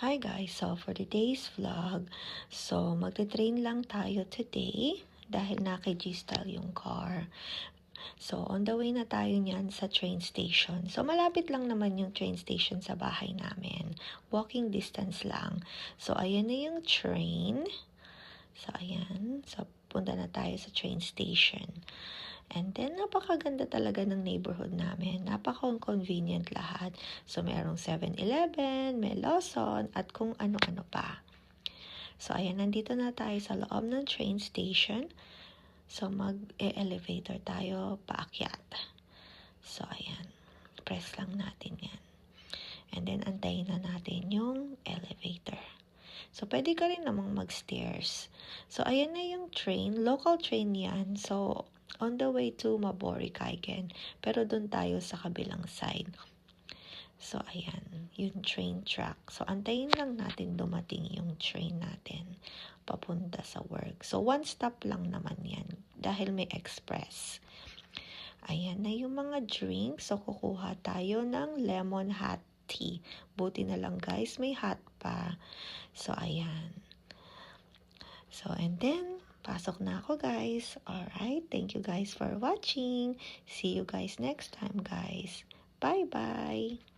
Hi guys, so for today's vlog, so magte-train lang tayo today dahil naka-G-Style yung car. So on the way na tayo niyan sa train station. So malapit lang naman yung train station sa bahay namin. Walking distance lang. So ayan na yung train. So ayan, so punta na tayo sa train station. And then, napakaganda talaga ng neighborhood namin. Napaka-convenient lahat. So, merong 7-Eleven, may Lawson, at kung ano-ano pa. So, ayan, nandito na tayo sa loob ng train station. So, mag-elevator tayo paakyat. So, ayan. Press lang natin yan. And then, antayin na natin yung elevator. So, pwede ka rin namang mag-stairs. So, ayan na yung train. Local train yan. So, on the way to Mabori, Kaigen. Pero doon tayo sa kabilang side. So, ayan. Yung train track. So, antayin lang natin dumating yung train natin papunta sa work. So, one stop lang naman yan. Dahil may express. Ayan na yung mga drinks. So, kukuha tayo ng lemon hot tea. Buti na lang guys, may hot pa. So, ayan. So, and then, pasok na ako guys. Alright, thank you guys for watching. See you guys next time guys. Bye-bye!